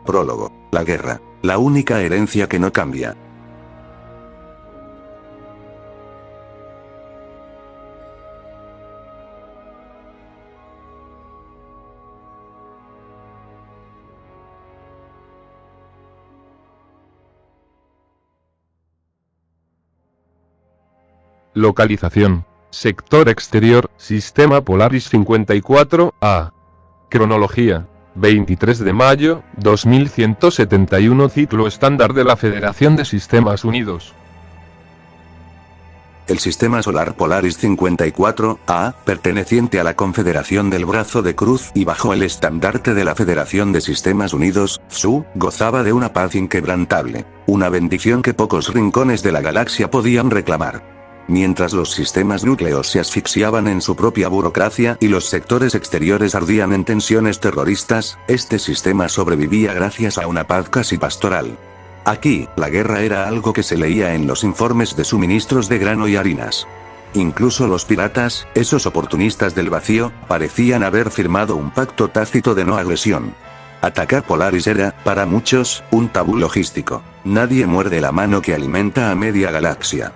Prólogo. La guerra. La única herencia que no cambia. Localización. Sector exterior, Sistema Polaris 54A. Cronología. 23 de mayo, 2171. Ciclo estándar de la Federación de Sistemas Unidos. El Sistema Solar Polaris 54A, perteneciente a la Confederación del Brazo de Cruz y bajo el estandarte de la Federación de Sistemas Unidos, FSU, gozaba de una paz inquebrantable, una bendición que pocos rincones de la galaxia podían reclamar. Mientras los sistemas núcleos se asfixiaban en su propia burocracia y los sectores exteriores ardían en tensiones terroristas, este sistema sobrevivía gracias a una paz casi pastoral. Aquí, la guerra era algo que se leía en los informes de suministros de grano y harinas. Incluso los piratas, esos oportunistas del vacío, parecían haber firmado un pacto tácito de no agresión. Atacar Polaris era, para muchos, un tabú logístico. Nadie muerde la mano que alimenta a media galaxia.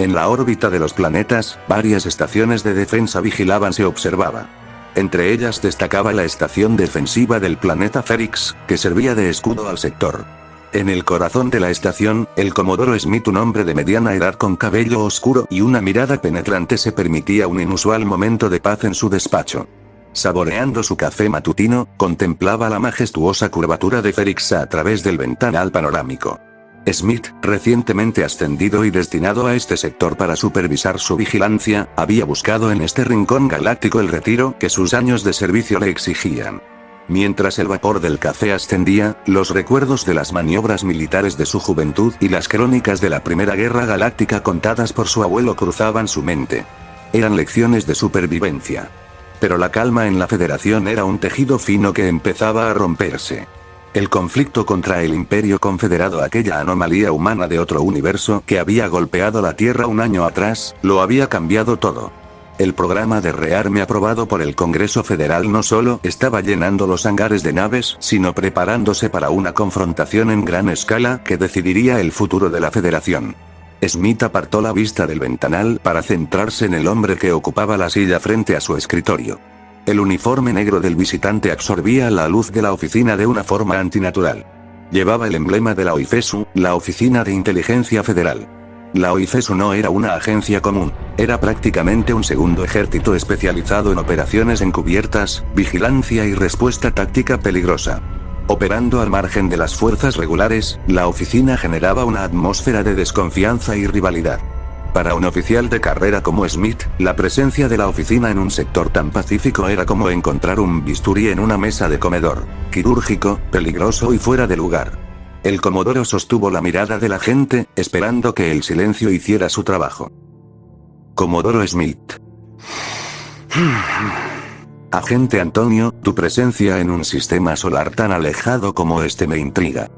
En la órbita de los planetas, varias estaciones de defensa vigilaban se observaba. Entre ellas destacaba la estación defensiva del planeta Ferrix, que servía de escudo al sector. En el corazón de la estación, el Comodoro Smith, un hombre de mediana edad con cabello oscuro y una mirada penetrante, se permitía un inusual momento de paz en su despacho. Saboreando su café matutino, contemplaba la majestuosa curvatura de Ferrix a través del ventanal panorámico. Smith, recientemente ascendido y destinado a este sector para supervisar su vigilancia, había buscado en este rincón galáctico el retiro que sus años de servicio le exigían. Mientras el vapor del café ascendía, los recuerdos de las maniobras militares de su juventud y las crónicas de la Primera Guerra Galáctica contadas por su abuelo cruzaban su mente. Eran lecciones de supervivencia. Pero la calma en la Federación era un tejido fino que empezaba a romperse. El conflicto contra el Imperio Confederado, aquella anomalía humana de otro universo que había golpeado la Tierra un año atrás, lo había cambiado todo. El programa de rearme aprobado por el Congreso Federal no solo estaba llenando los hangares de naves, sino preparándose para una confrontación en gran escala que decidiría el futuro de la Federación. Smith apartó la vista del ventanal para centrarse en el hombre que ocupaba la silla frente a su escritorio. El uniforme negro del visitante absorbía la luz de la oficina de una forma antinatural. Llevaba el emblema de la OIFESU, la Oficina de Inteligencia Federal. La OIFESU no era una agencia común, era prácticamente un segundo ejército especializado en operaciones encubiertas, vigilancia y respuesta táctica peligrosa. Operando al margen de las fuerzas regulares, la oficina generaba una atmósfera de desconfianza y rivalidad. Para un oficial de carrera como Smith, la presencia de la oficina en un sector tan pacífico era como encontrar un bisturí en una mesa de comedor, quirúrgico, peligroso y fuera de lugar. El Comodoro sostuvo la mirada de la gente, esperando que el silencio hiciera su trabajo. Comodoro Smith. Agente Antonio, tu presencia en un sistema solar tan alejado como este me intriga.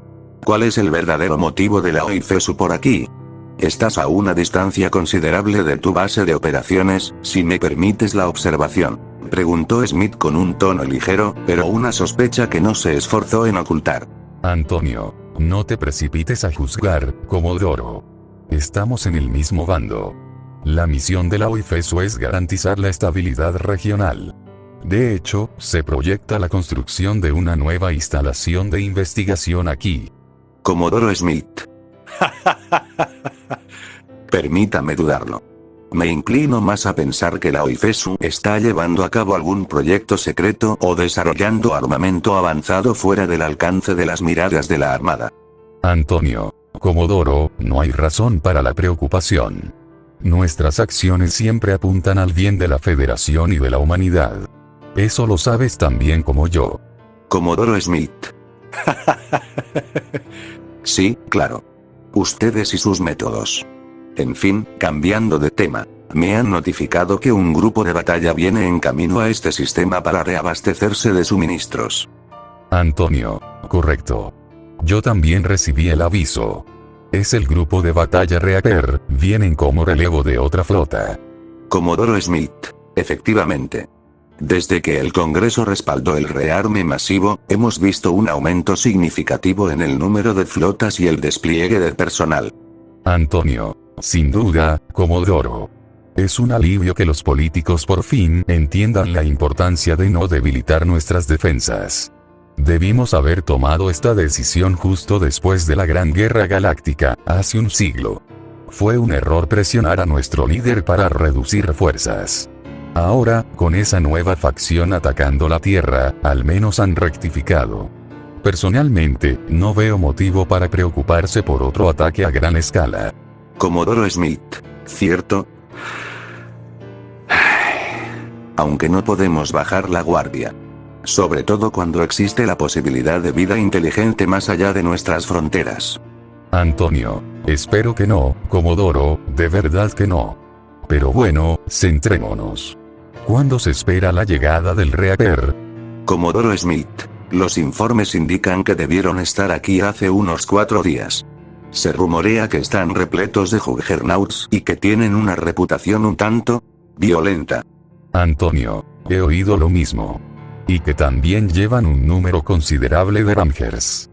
¿Cuál es el verdadero motivo de la OIFESU por aquí? Estás a una distancia considerable de tu base de operaciones, si me permites la observación, preguntó Smith con un tono ligero, pero una sospecha que no se esforzó en ocultar. Antonio, no te precipites a juzgar, Comodoro. Estamos en el mismo bando. La misión de la OIFESU es garantizar la estabilidad regional. De hecho, se proyecta la construcción de una nueva instalación de investigación aquí. Comodoro Smith. Permítame dudarlo. Me inclino más a pensar que la OIFESU está llevando a cabo algún proyecto secreto o desarrollando armamento avanzado fuera del alcance de las miradas de la Armada. Antonio, Comodoro, no hay razón para la preocupación. Nuestras acciones siempre apuntan al bien de la Federación y de la humanidad. Eso lo sabes tan bien como yo. Comodoro Smith. Sí, claro. Ustedes y sus métodos. En fin, cambiando de tema, me han notificado que un grupo de batalla viene en camino a este sistema para reabastecerse de suministros. Antonio, correcto. Yo también recibí el aviso. Es el grupo de batalla Reaper, vienen como relevo de otra flota. Comodoro Smith. Efectivamente. Desde que el Congreso respaldó el rearme masivo, hemos visto un aumento significativo en el número de flotas y el despliegue de personal. Antonio, sin duda, Comodoro. Es un alivio que los políticos por fin entiendan la importancia de no debilitar nuestras defensas. Debimos haber tomado esta decisión justo después de la Gran Guerra Galáctica, hace un siglo. Fue un error presionar a nuestro líder para reducir fuerzas. Ahora, con esa nueva facción atacando la Tierra, al menos han rectificado. Personalmente, no veo motivo para preocuparse por otro ataque a gran escala. Comodoro Smith, ¿cierto? Aunque no podemos bajar la guardia. Sobre todo cuando existe la posibilidad de vida inteligente más allá de nuestras fronteras. Antonio, espero que no, Comodoro, de verdad que no. Pero bueno, centrémonos. ¿Cuándo se espera la llegada del Reaper? Comodoro Smith, los informes indican que debieron estar aquí hace unos 4 días. Se rumorea que están repletos de Juggernauts y que tienen una reputación un tanto violenta. Antonio, he oído lo mismo. Y que también llevan un número considerable de Rangers.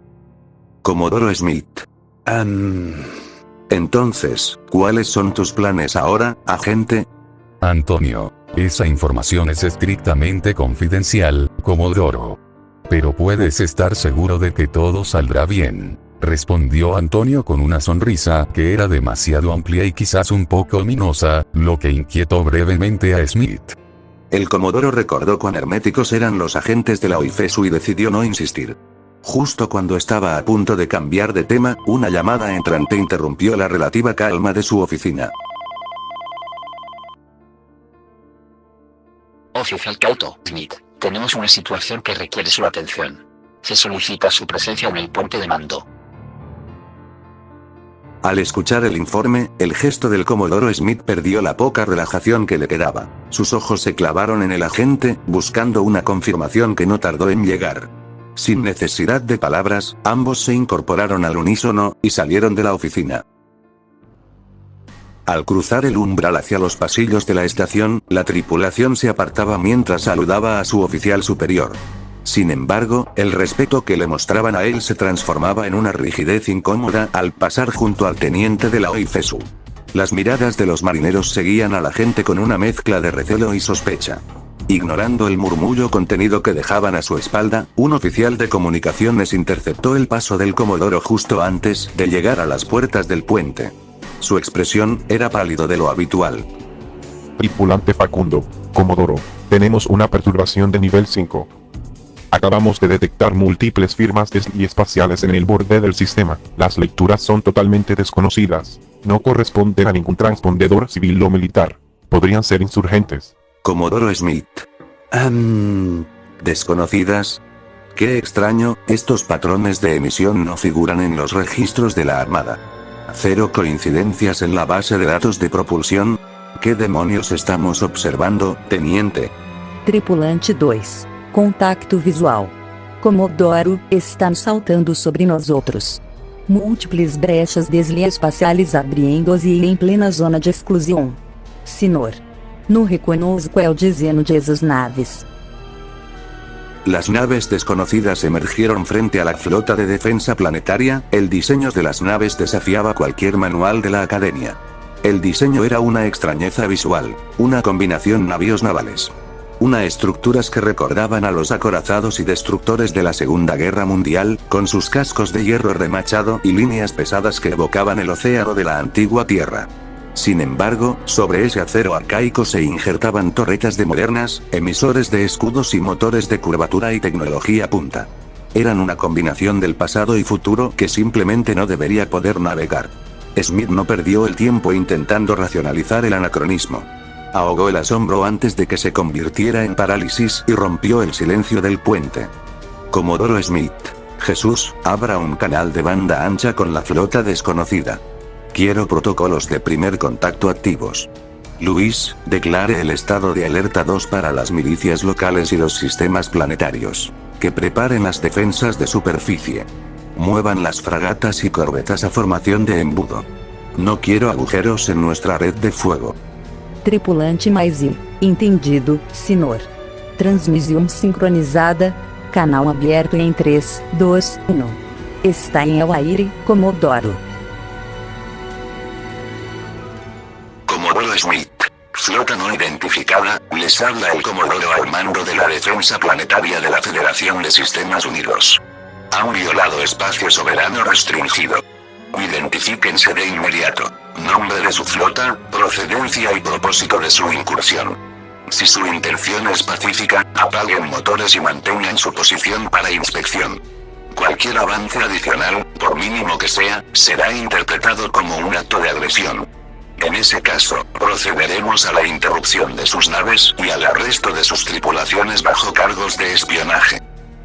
Comodoro Smith. Entonces, ¿cuáles son tus planes ahora, agente? Antonio, esa información es estrictamente confidencial, Comodoro. Pero puedes estar seguro de que todo saldrá bien, respondió Antonio con una sonrisa que era demasiado amplia y quizás un poco ominosa, lo que inquietó brevemente a Smith. El Comodoro recordó cuán herméticos eran los agentes de la OIFESU y decidió no insistir. Justo cuando estaba a punto de cambiar de tema, una llamada entrante interrumpió la relativa calma de su oficina. Oficial Cauto, Smith, tenemos una situación que requiere su atención. Se solicita su presencia en el puente de mando. Al escuchar el informe, el gesto del Comodoro Smith perdió la poca relajación que le quedaba. Sus ojos se clavaron en el agente, buscando una confirmación que no tardó en llegar. Sin necesidad de palabras, ambos se incorporaron al unísono, y salieron de la oficina. Al cruzar el umbral hacia los pasillos de la estación, la tripulación se apartaba mientras saludaba a su oficial superior. Sin embargo, el respeto que le mostraban a él se transformaba en una rigidez incómoda al pasar junto al teniente de la OIFESU. Las miradas de los marineros seguían a la gente con una mezcla de recelo y sospecha. Ignorando el murmullo contenido que dejaban a su espalda, un oficial de comunicaciones interceptó el paso del Comodoro justo antes de llegar a las puertas del puente. Su expresión era pálido de lo habitual. Tripulante Facundo, Comodoro, tenemos una perturbación de nivel 5. Acabamos de detectar múltiples firmas espaciales en el borde del sistema. Las lecturas son totalmente desconocidas. No corresponden a ningún transpondedor civil o militar. Podrían ser insurgentes. Comodoro Smith. ¿Desconocidas? Qué extraño, estos patrones de emisión no figuran en los registros de la Armada. ¿Cero coincidencias en la base de datos de propulsión? ¿Qué demonios estamos observando, teniente? Tripulante 2. Contacto visual. Comodoro, estão saltando sobre nós outros. Múltiples brechas espaciais abrindo-se em plena zona de exclusão. Senhor. No reconozco el diseño de esas naves. Las naves desconocidas emergieron frente a la flota de defensa planetaria, el diseño de las naves desafiaba cualquier manual de la academia. El diseño era una extrañeza visual, una combinación navíos navales. Unas estructuras que recordaban a los acorazados y destructores de la Segunda Guerra Mundial, con sus cascos de hierro remachado y líneas pesadas que evocaban el océano de la antigua Tierra. Sin embargo, sobre ese acero arcaico se injertaban torretas de modernas, emisores de escudos y motores de curvatura y tecnología punta. Eran una combinación del pasado y futuro que simplemente no debería poder navegar. Smith no perdió el tiempo intentando racionalizar el anacronismo. Ahogó el asombro antes de que se convirtiera en parálisis y rompió el silencio del puente. Comodoro Smith. Jesús, abra un canal de banda ancha con la flota desconocida. Quiero protocolos de primer contacto activos. Luis, declare el estado de alerta 2 para las milicias locales y los sistemas planetarios. Que preparen las defensas de superficie. Muevan las fragatas y corbetas a formación de embudo. No quiero agujeros en nuestra red de fuego. Tripulante mais I. Entendido, senhor. Transmissão sincronizada. Canal aberto em 3, 2, 1. Está em el aire, Comodoro. Comodoro Smith. Flota no identificada, les habla el Comodoro al mando de la Defensa Planetaria de la Federación de Sistemas Unidos. Han violado espacio soberano restringido. Identifíquense de inmediato. Nombre de su flota, procedencia y propósito de su incursión. Si su intención es pacífica, apaguen motores y mantengan su posición para inspección. Cualquier avance adicional, por mínimo que sea, será interpretado como un acto de agresión. En ese caso, procederemos a la interrupción de sus naves y al arresto de sus tripulaciones bajo cargos de espionaje.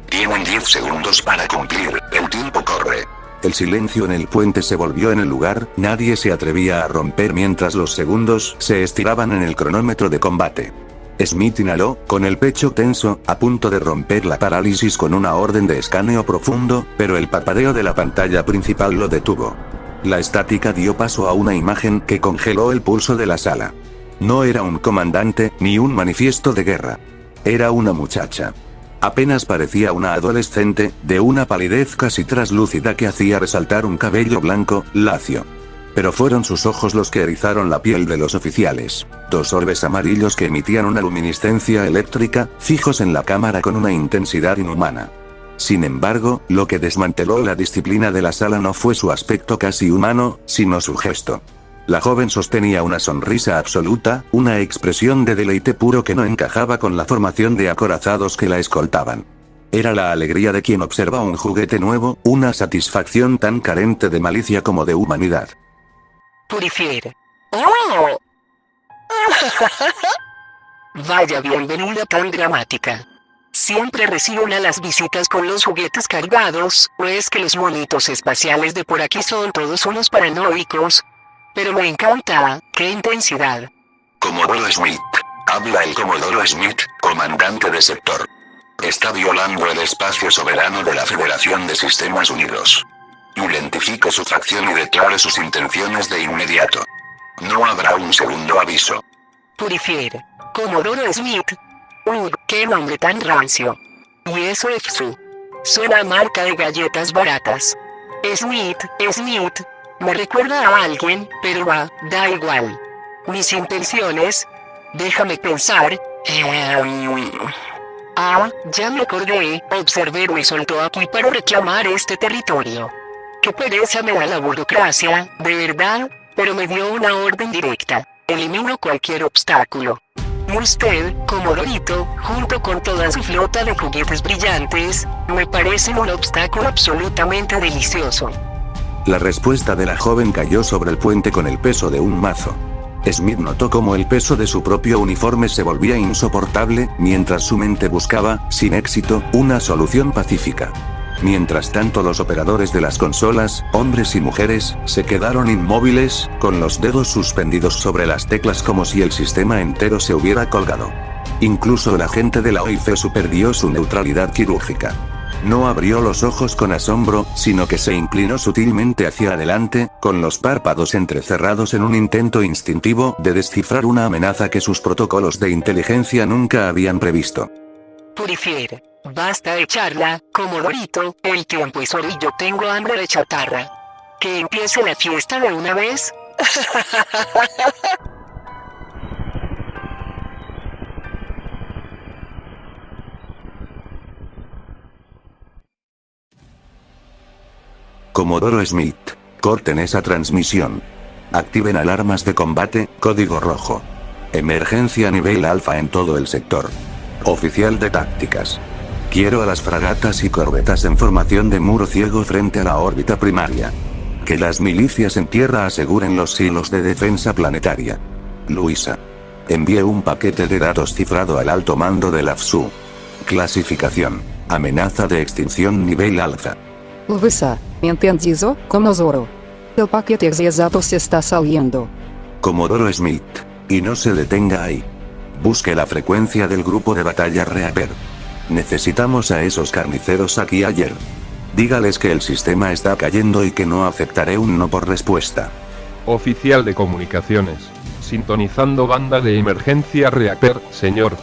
Tienen 10 segundos para cumplir, el tiempo corre. El silencio en el puente se volvió en el lugar, nadie se atrevía a romper mientras los segundos se estiraban en el cronómetro de combate. Smith inhaló, con el pecho tenso, a punto de romper la parálisis con una orden de escaneo profundo, pero el parpadeo de la pantalla principal lo detuvo. La estática dio paso a una imagen que congeló el pulso de la sala. No era un comandante, ni un manifiesto de guerra. Era una muchacha. Apenas parecía una adolescente, de una palidez casi traslúcida que hacía resaltar un cabello blanco, lacio. Pero fueron sus ojos los que erizaron la piel de los oficiales. 2 orbes amarillos que emitían una luminiscencia eléctrica, fijos en la cámara con una intensidad inhumana. Sin embargo, lo que desmanteló la disciplina de la sala no fue su aspecto casi humano, sino su gesto. La joven sostenía una sonrisa absoluta, una expresión de deleite puro que no encajaba con la formación de acorazados que la escoltaban. Era la alegría de quien observa un juguete nuevo, una satisfacción tan carente de malicia como de humanidad. Purifier. ¡Oh! Vaya bienvenida tan dramática. Siempre recibo las visitas con los juguetes cargados, ¿o es que los monitos espaciales de por aquí son todos unos paranoicos? Pero me encanta, ¡qué intensidad! Comodoro Smith. Habla el Comodoro Smith, comandante de sector. Está violando el espacio soberano de la Federación de Sistemas Unidos. Identifique su facción y declare sus intenciones de inmediato. No habrá un segundo aviso. Purifier. Comodoro Smith. ¡Qué nombre tan rancio! Y eso es su. Suena a marca de galletas baratas. Smith. Me recuerda a alguien, pero da igual. Mis intenciones. Déjame pensar. Ya me acordé. Observer me soltó aquí para reclamar este territorio. Qué pereza me da la burocracia, de verdad, pero me dio una orden directa. Elimino cualquier obstáculo. Usted, Comodorito, junto con toda su flota de juguetes brillantes, me parecen un obstáculo absolutamente delicioso. La respuesta de la joven cayó sobre el puente con el peso de un mazo. Smith notó cómo el peso de su propio uniforme se volvía insoportable, mientras su mente buscaba, sin éxito, una solución pacífica. Mientras tanto, los operadores de las consolas, hombres y mujeres, se quedaron inmóviles, con los dedos suspendidos sobre las teclas como si el sistema entero se hubiera colgado. Incluso el agente de la OIFESU perdió su neutralidad quirúrgica. No abrió los ojos con asombro, sino que se inclinó sutilmente hacia adelante, con los párpados entrecerrados en un intento instintivo de descifrar una amenaza que sus protocolos de inteligencia nunca habían previsto. Purifier. Basta de charla, Comodorito, el tiempo es oro y yo tengo hambre de chatarra. ¿Que empiece la fiesta de una vez? Comodoro Smith. Corten esa transmisión. Activen alarmas de combate, código rojo. Emergencia nivel alfa en todo el sector. Oficial de tácticas. Quiero a las fragatas y corbetas en formación de muro ciego frente a la órbita primaria. Que las milicias en tierra aseguren los silos de defensa planetaria. Luisa. Envíe un paquete de datos cifrado al alto mando de la FSU. Clasificación. Amenaza de extinción nivel alfa. Luisa, entendido, Comodoro. El paquete exato se está saliendo. Comodoro Smith. Y no se detenga ahí. Busque la frecuencia del grupo de batalla Reaper. Necesitamos a esos carniceros aquí ayer. Dígales que el sistema está cayendo y que no aceptaré un no por respuesta. Oficial de comunicaciones. Sintonizando banda de emergencia Reaper, señor.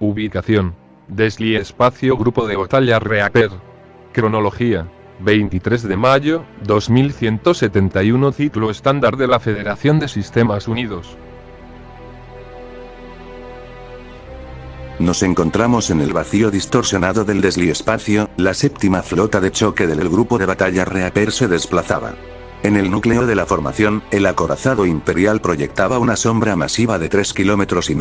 Ubicación. Deslie Espacio Grupo de Batalla Reaper. Cronología. 23 de mayo, 2171 Ciclo estándar de la Federación de Sistemas Unidos. Nos encontramos en el vacío distorsionado del desliespacio, la séptima flota de choque del grupo de batalla Reaper se desplazaba. En el núcleo de la formación, el acorazado imperial proyectaba una sombra masiva de 3,5 kilómetros,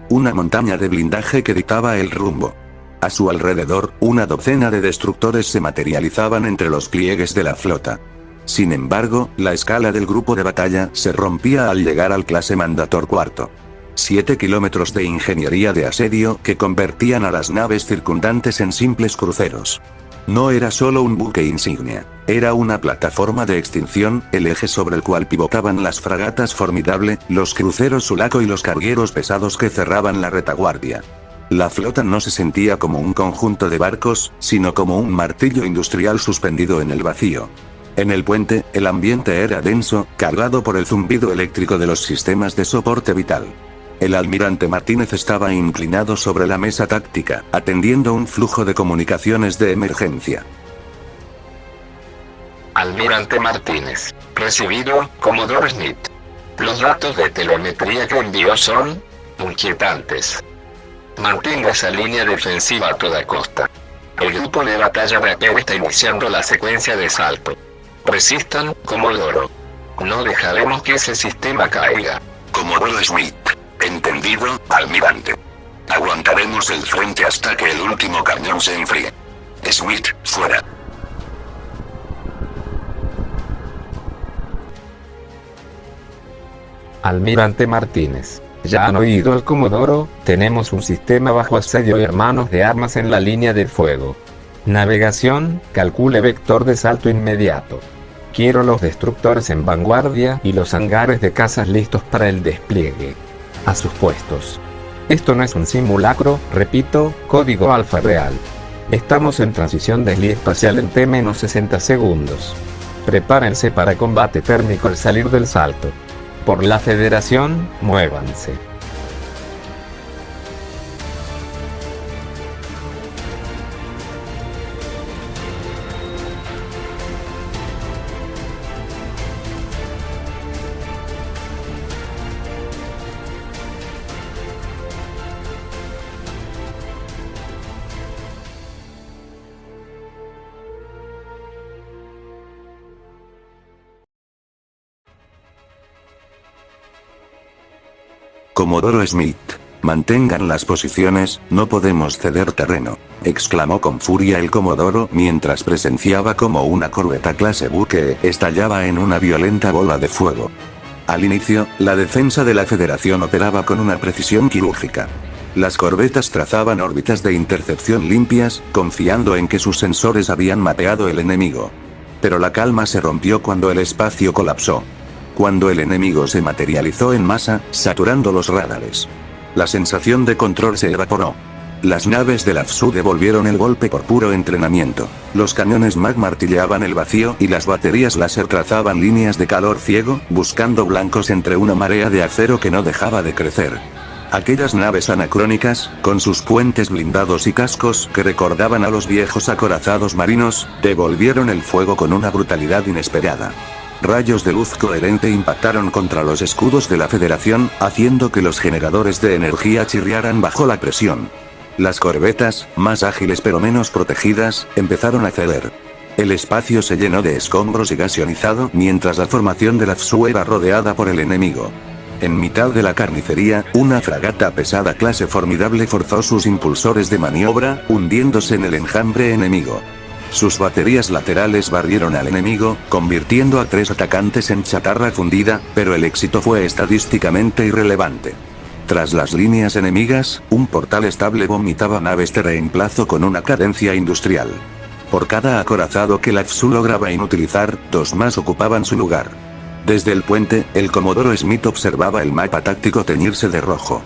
una montaña de blindaje que dictaba el rumbo. A su alrededor, una docena de destructores se materializaban entre los pliegues de la flota. Sin embargo, la escala del grupo de batalla se rompía al llegar al clase Mandator IV. 7 kilómetros de ingeniería de asedio que convertían a las naves circundantes en simples cruceros. No era solo un buque insignia, era una plataforma de extinción, el eje sobre el cual pivotaban las fragatas Formidable, los cruceros Sulaco y los cargueros pesados que cerraban la retaguardia. La flota no se sentía como un conjunto de barcos, sino como un martillo industrial suspendido en el vacío. En el puente, el ambiente era denso, cargado por el zumbido eléctrico de los sistemas de soporte vital. El almirante Martínez estaba inclinado sobre la mesa táctica, atendiendo un flujo de comunicaciones de emergencia. Almirante Martínez. Recibido, Comodoro Smith. Los datos de telemetría que envió son inquietantes. Mantenga esa línea defensiva a toda costa. El grupo de batalla Reaper está iniciando la secuencia de salto. Resistan, Comodoro. No dejaremos que ese sistema caiga. Comodoro Smith. Entendido, almirante. Aguantaremos el frente hasta que el último cañón se enfríe. Smith, fuera. Almirante Martínez. Ya han oído el Comodoro, tenemos un sistema bajo asedio y hermanos de armas en la línea de fuego. Navegación, calcule vector de salto inmediato. Quiero los destructores en vanguardia y los hangares de cazas listos para el despliegue. A sus puestos. Esto no es un simulacro, repito, código alfa real. Estamos en transición desliespacial en T-60 segundos. Prepárense para combate térmico al salir del salto. Por la Federación, muévanse. Comodoro Smith. Mantengan las posiciones, no podemos ceder terreno, exclamó con furia el Comodoro mientras presenciaba como una corbeta clase buque estallaba en una violenta bola de fuego. Al inicio, la defensa de la Federación operaba con una precisión quirúrgica. Las corbetas trazaban órbitas de intercepción limpias, confiando en que sus sensores habían mapeado el enemigo. Pero la calma se rompió cuando el espacio colapsó. Cuando el enemigo se materializó en masa, saturando los radares. La sensación de control se evaporó. Las naves de la FSU devolvieron el golpe por puro entrenamiento. Los cañones MAG martillaban el vacío y las baterías láser trazaban líneas de calor ciego, buscando blancos entre una marea de acero que no dejaba de crecer. Aquellas naves anacrónicas, con sus puentes blindados y cascos que recordaban a los viejos acorazados marinos, devolvieron el fuego con una brutalidad inesperada. Rayos de luz coherente impactaron contra los escudos de la Federación, haciendo que los generadores de energía chirriaran bajo la presión. Las corbetas, más ágiles pero menos protegidas, empezaron a ceder. El espacio se llenó de escombros y gas ionizado mientras la formación de la FSU era rodeada por el enemigo. En mitad de la carnicería, una fragata pesada clase Formidable forzó sus impulsores de maniobra, hundiéndose en el enjambre enemigo. Sus baterías laterales barrieron al enemigo, convirtiendo a 3 atacantes en chatarra fundida, pero el éxito fue estadísticamente irrelevante. Tras las líneas enemigas, un portal estable vomitaba naves de reemplazo con una cadencia industrial. Por cada acorazado que la FSU lograba inutilizar, 2 más ocupaban su lugar. Desde el puente, el Comodoro Smith observaba el mapa táctico teñirse de rojo.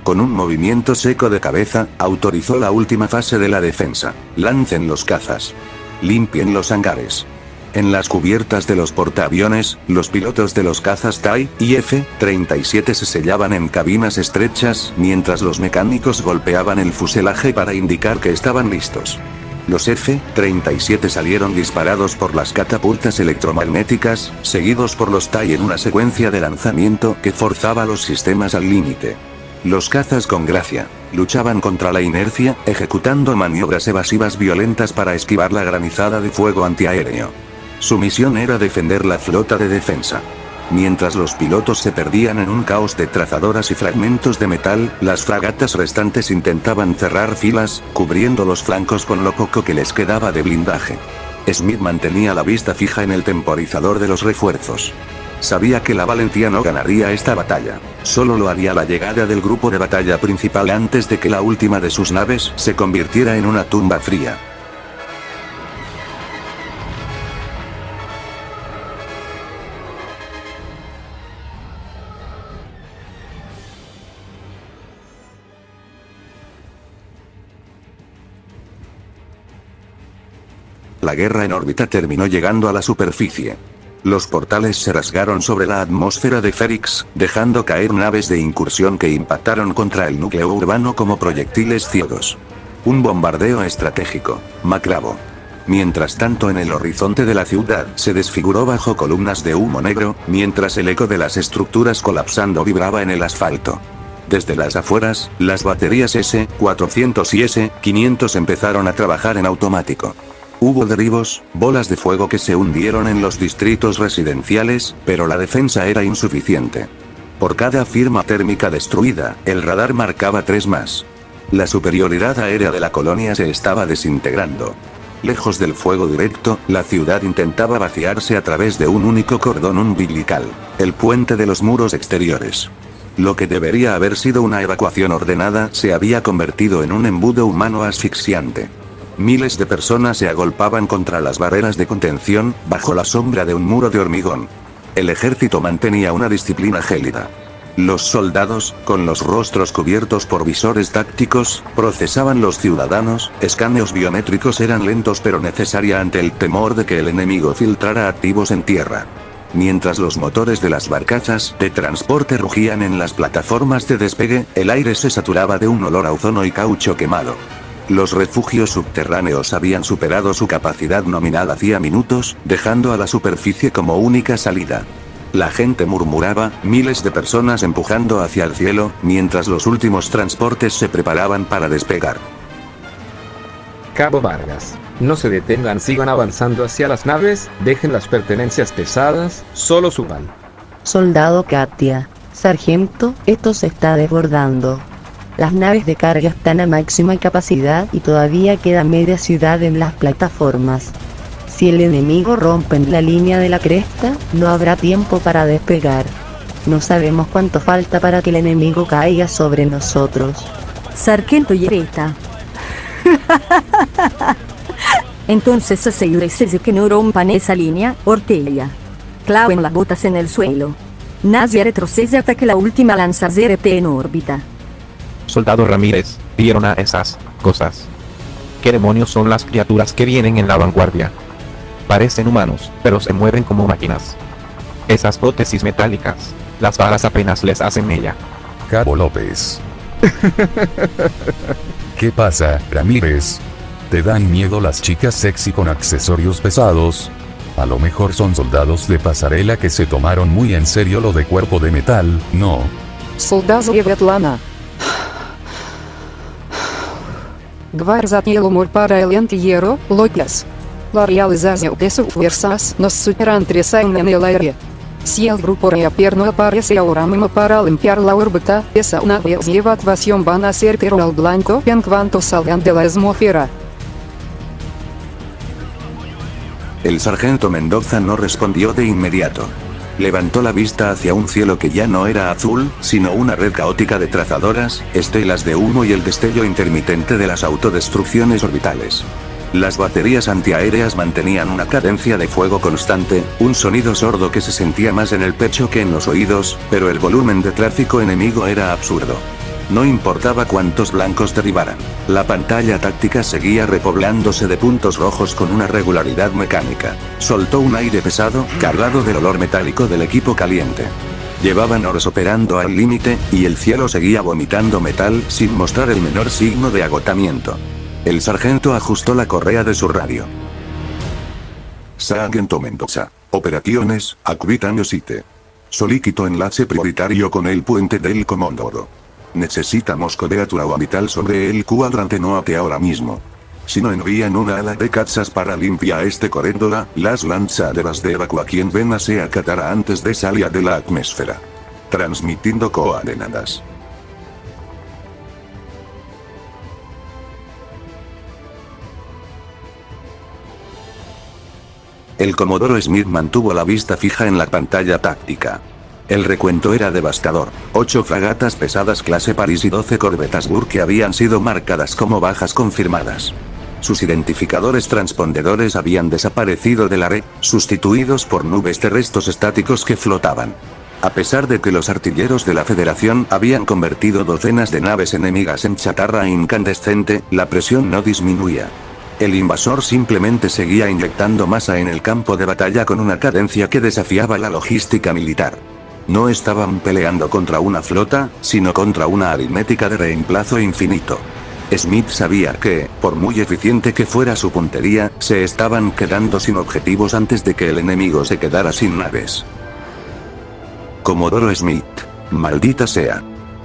Con un movimiento seco de cabeza, autorizó la última fase de la defensa. Lancen los cazas. Limpien los hangares. En las cubiertas de los portaaviones, los pilotos de los cazas TIE y F-37 se sellaban en cabinas estrechas, mientras los mecánicos golpeaban el fuselaje para indicar que estaban listos. Los F-37 salieron disparados por las catapultas electromagnéticas, seguidos por los TIE en una secuencia de lanzamiento que forzaba los sistemas al límite. Los cazas con gracia luchaban contra la inercia, ejecutando maniobras evasivas violentas para esquivar la granizada de fuego antiaéreo. Su misión era defender la flota de defensa. Mientras los pilotos se perdían en un caos de trazadoras y fragmentos de metal, las fragatas restantes intentaban cerrar filas, cubriendo los flancos con lo poco que les quedaba de blindaje. Smith mantenía la vista fija en el temporizador de los refuerzos. Sabía que la Valentía no ganaría esta batalla. Solo lo haría la llegada del grupo de batalla principal antes de que la última de sus naves se convirtiera en una tumba fría. La guerra en órbita terminó llegando a la superficie. Los portales se rasgaron sobre la atmósfera de Ferrix, dejando caer naves de incursión que impactaron contra el núcleo urbano como proyectiles ciegos. Un bombardeo estratégico, macrabo. Mientras tanto, en el horizonte de la ciudad se desfiguró bajo columnas de humo negro, mientras el eco de las estructuras colapsando vibraba en el asfalto. Desde las afueras, las baterías S-400 y S-500 empezaron a trabajar en automático. Hubo derribos, bolas de fuego que se hundieron en los distritos residenciales, pero la defensa era insuficiente. Por cada firma térmica destruida, el radar marcaba 3 más. La superioridad aérea de la colonia se estaba desintegrando. Lejos del fuego directo, la ciudad intentaba vaciarse a través de un único cordón umbilical, el puente de los muros exteriores. Lo que debería haber sido una evacuación ordenada se había convertido en un embudo humano asfixiante. Miles de personas se agolpaban contra las barreras de contención, bajo la sombra de un muro de hormigón. El ejército mantenía una disciplina gélida. Los soldados, con los rostros cubiertos por visores tácticos, procesaban los ciudadanos, escaneos biométricos eran lentos pero necesaria ante el temor de que el enemigo filtrara activos en tierra. Mientras los motores de las barcazas de transporte rugían en las plataformas de despegue, el aire se saturaba de un olor a ozono y caucho quemado. Los refugios subterráneos habían superado su capacidad nominal hacía minutos, dejando a la superficie como única salida. La gente murmuraba, miles de personas empujando hacia el cielo, mientras los últimos transportes se preparaban para despegar. Cabo Vargas. No se detengan, sigan avanzando hacia las naves, dejen las pertenencias pesadas, solo suban. Soldado Katia. Sargento, esto se está desbordando. Las naves de carga están a máxima capacidad y todavía queda media ciudad en las plataformas. Si el enemigo rompe en la línea de la cresta, no habrá tiempo para despegar. No sabemos cuánto falta para que el enemigo caiga sobre nosotros. Sargento Yereta. Entonces asegúrese que no rompan esa línea, Ortega. Claven las botas en el suelo. Nadie retrocede hasta que la última lanzadera esté en órbita. Soldado Ramírez, vieron a esas cosas. ¿Qué demonios son las criaturas que vienen en la vanguardia? Parecen humanos, pero se mueven como máquinas. Esas prótesis metálicas, las balas apenas les hacen mella. Cabo López. ¿Qué pasa, Ramírez? ¿Te dan miedo las chicas sexy con accesorios pesados? A lo mejor son soldados de pasarela que se tomaron muy en serio lo de cuerpo de metal, ¿no? Soldado Svetlana. Gvarzat mur para el entierro, López. La realización de sus fuerzas nos superan 3 años en el aire. Si el grupo Reaper no aparece ahora mismo para limpiar la órbita, esa nave de evacuación van a ser tiro al blanco en cuanto salgan de la atmósfera. El sargento Mendoza no respondió de inmediato. Levantó la vista hacia un cielo que ya no era azul, sino una red caótica de trazadoras, estelas de humo y el destello intermitente de las autodestrucciones orbitales. Las baterías antiaéreas mantenían una cadencia de fuego constante, un sonido sordo que se sentía más en el pecho que en los oídos, pero el volumen de tráfico enemigo era absurdo. No importaba cuántos blancos derribaran, la pantalla táctica seguía repoblándose de puntos rojos con una regularidad mecánica. Soltó un aire pesado, cargado del olor metálico del equipo caliente. Llevaban horas operando al límite, y el cielo seguía vomitando metal sin mostrar el menor signo de agotamiento. El sargento ajustó la correa de su radio. Sargento Mendoza. Operaciones, Aquitania City. Solicito enlace prioritario con el puente del Comodoro. Necesitamos cobertura orbital sobre el cuadrante norte ahora mismo. Si no envían una ala de cazas para limpiar este corredor, las lanzaderas de evacuación ven a se acatará antes de salir de la atmósfera. Transmitiendo coordenadas. El Comodoro Smith mantuvo la vista fija en la pantalla táctica. El recuento era devastador: 8 fragatas pesadas clase París y 12 corbetas Burke habían sido marcadas como bajas confirmadas. Sus identificadores transpondedores habían desaparecido de la red, sustituidos por nubes de restos estáticos que flotaban. A pesar de que los artilleros de la Federación habían convertido docenas de naves enemigas en chatarra incandescente, la presión no disminuía. El invasor simplemente seguía inyectando masa en el campo de batalla con una cadencia que desafiaba la logística militar. No estaban peleando contra una flota, sino contra una aritmética de reemplazo infinito. Smith sabía que, por muy eficiente que fuera su puntería, se estaban quedando sin objetivos antes de que el enemigo se quedara sin naves. Comodoro Smith. Maldita sea.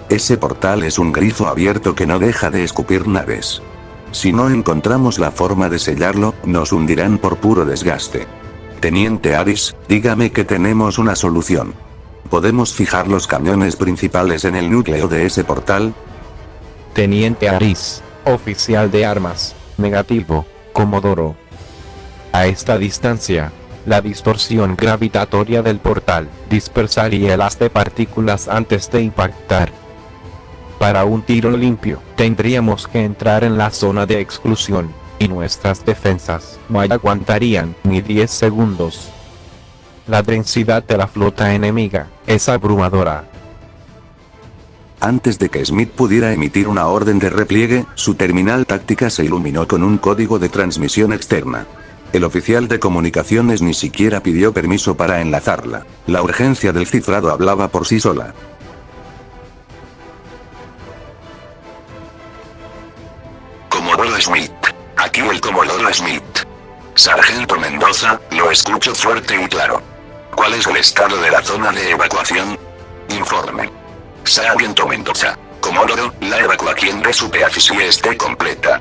Ese portal es un grifo abierto que no deja de escupir naves. Si no encontramos la forma de sellarlo, nos hundirán por puro desgaste. Teniente Aris, dígame que tenemos una solución. ¿Podemos fijar los camiones principales en el núcleo de ese portal? Teniente Aris, oficial de armas, negativo, Comodoro. A esta distancia, la distorsión gravitatoria del portal dispersaría el haz de partículas antes de impactar. Para un tiro limpio, tendríamos que entrar en la zona de exclusión, y nuestras defensas no aguantarían ni 10 segundos. La densidad de la flota enemiga es abrumadora. Antes de que Smith pudiera emitir una orden de repliegue, su terminal táctica se iluminó con un código de transmisión externa. El oficial de comunicaciones ni siquiera pidió permiso para enlazarla. La urgencia del cifrado hablaba por sí sola. Comodoro Smith. Aquí el Comodoro Smith. Sargento Mendoza, lo escucho fuerte y claro. ¿Cuál es el estado de la zona de evacuación? Informe. Sargento Mendoza. Comodoro, la evacuación de superficie esté completa.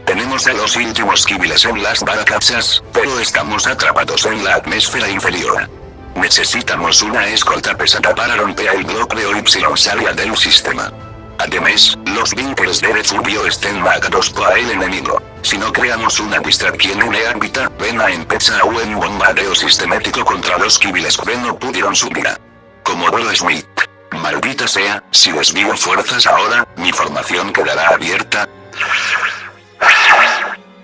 Tenemos a los últimos civiles en las barcazas, pero estamos atrapados en la atmósfera inferior. Necesitamos una escolta pesada para romper el bloqueo Y salida del sistema. Además, los bunkers de refugio estén marcados por el enemigo. Si no creamos una distracción en órbita, ven a empezar un bombardeo sistemático contra los civiles que no pudieron subir. Comodoro Smith. Maldita sea, si desvío fuerzas ahora, mi formación quedará abierta.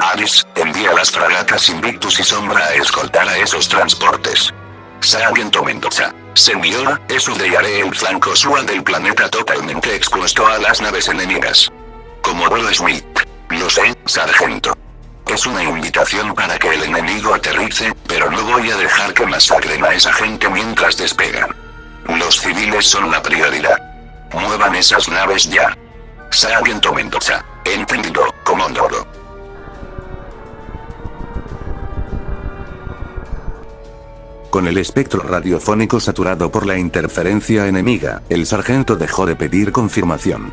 Aris, envía las fragatas Invictus y Sombra a escoltar a esos transportes. Sargento Mendoza. Señor, eso dejaré el flanco sur del planeta totalmente expuesto a las naves enemigas. Comodoro Smith. Lo sé, sargento. Es una invitación para que el enemigo aterrice, pero no voy a dejar que masacren a esa gente mientras despegan. Los civiles son la prioridad. Muevan esas naves ya. Sargento Mendoza. Entendido, Comodoro. Con el espectro radiofónico saturado por la interferencia enemiga, el sargento dejó de pedir confirmación.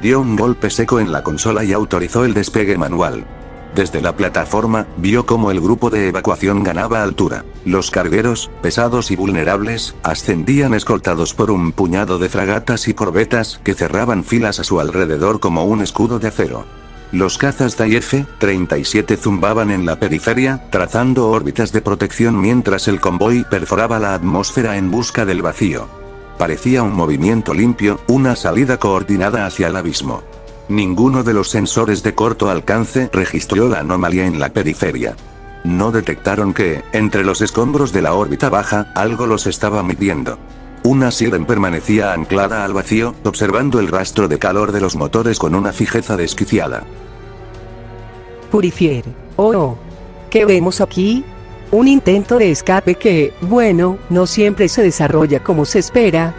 Dio un golpe seco en la consola y autorizó el despegue manual. Desde la plataforma, vio cómo el grupo de evacuación ganaba altura. Los cargueros, pesados y vulnerables, ascendían escoltados por un puñado de fragatas y corbetas que cerraban filas a su alrededor como un escudo de acero. Los cazas TIE-F-37 zumbaban en la periferia, trazando órbitas de protección mientras el convoy perforaba la atmósfera en busca del vacío. Parecía un movimiento limpio, una salida coordinada hacia el abismo. Ninguno de los sensores de corto alcance registró la anomalía en la periferia. No detectaron que, entre los escombros de la órbita baja, algo los estaba midiendo. Una Siren permanecía anclada al vacío, observando el rastro de calor de los motores con una fijeza desquiciada. Purifier. Oh. ¿Qué vemos aquí? Un intento de escape que, bueno, no siempre se desarrolla como se espera.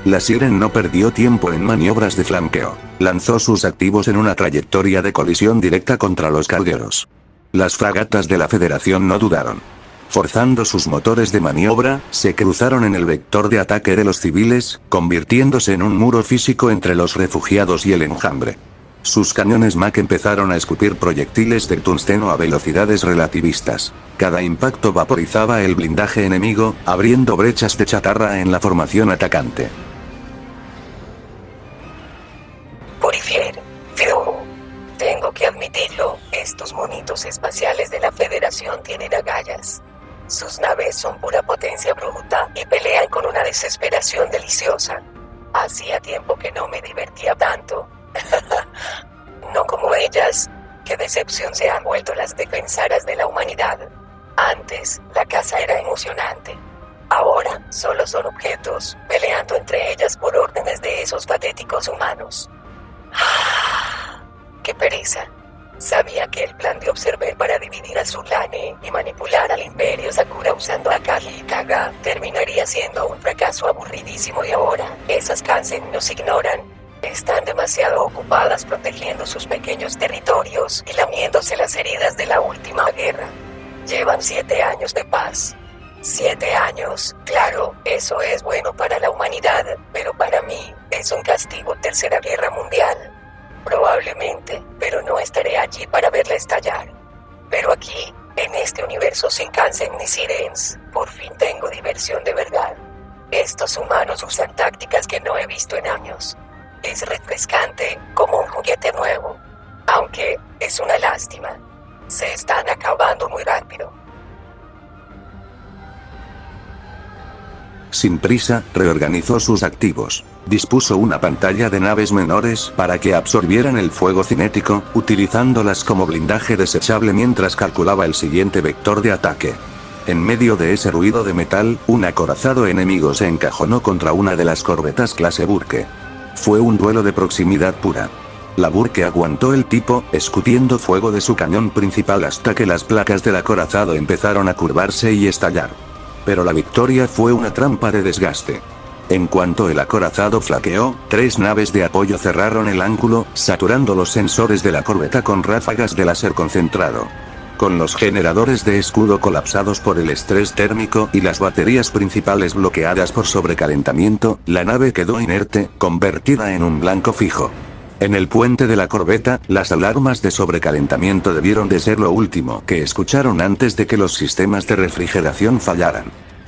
La Siren no perdió tiempo en maniobras de flanqueo. Lanzó sus activos en una trayectoria de colisión directa contra los cargueros. Las fragatas de la Federación no dudaron. Forzando sus motores de maniobra, se cruzaron en el vector de ataque de los civiles, convirtiéndose en un muro físico entre los refugiados y el enjambre. Sus cañones MAC empezaron a escupir proyectiles de tungsteno a velocidades relativistas. Cada impacto vaporizaba el blindaje enemigo, abriendo brechas de chatarra en la formación atacante. Purifier. Fiu. Tengo que admitirlo, estos monitos espaciales de la Federación tienen agallas. Sus naves son pura potencia bruta y pelean con una desesperación deliciosa. Hacía tiempo que no me divertía tanto. No como ellas. Qué decepción se han vuelto las defensoras de la humanidad. Antes, la caza era emocionante. Ahora, solo son objetos, peleando entre ellas por órdenes de esos patéticos humanos. ¡Qué pereza! Sabía que el plan de Observer para dividir a Zulane y manipular al Imperio Sakura usando a Kagi y Kaga terminaría siendo un fracaso aburridísimo y ahora, esas Kansen nos ignoran. Están demasiado ocupadas protegiendo sus pequeños territorios y lamiéndose las heridas de la última guerra. Llevan 7 años de paz. 7 años, claro, eso es bueno para la humanidad, pero para mí, es un castigo. Tercera Guerra Mundial. Probablemente, pero no estaré allí para verla estallar. Pero aquí, en este universo sin Kansen ni Sirens, por fin tengo diversión de verdad. Estos humanos usan tácticas que no he visto en años. Es refrescante, como un juguete nuevo. Aunque, es una lástima. Se están acabando muy rápido. Sin prisa, reorganizó sus activos. Dispuso una pantalla de naves menores para que absorbieran el fuego cinético, utilizándolas como blindaje desechable mientras calculaba el siguiente vector de ataque. En medio de ese ruido de metal, un acorazado enemigo se encajonó contra una de las corbetas clase Burke. Fue un duelo de proximidad pura. La Burke aguantó el tipo, escutiendo fuego de su cañón principal hasta que las placas del acorazado empezaron a curvarse y estallar. Pero la victoria fue una trampa de desgaste. En cuanto el acorazado flaqueó, 3 naves de apoyo cerraron el ángulo, saturando los sensores de la corbeta con ráfagas de láser concentrado. Con los generadores de escudo colapsados por el estrés térmico y las baterías principales bloqueadas por sobrecalentamiento, la nave quedó inerte, convertida en un blanco fijo. En el puente de la corbeta, las alarmas de sobrecalentamiento debieron de ser lo último que escucharon antes de que los sistemas de refrigeración fallaran.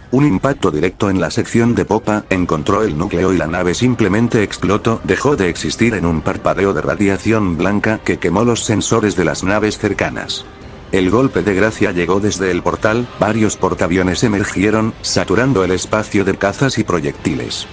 Un impacto directo en la sección de popa encontró el núcleo y la nave simplemente explotó, dejó de existir en un parpadeo de radiación blanca que quemó los sensores de las naves cercanas. El golpe de gracia llegó desde el portal, varios portaaviones emergieron, saturando el espacio de cazas y proyectiles.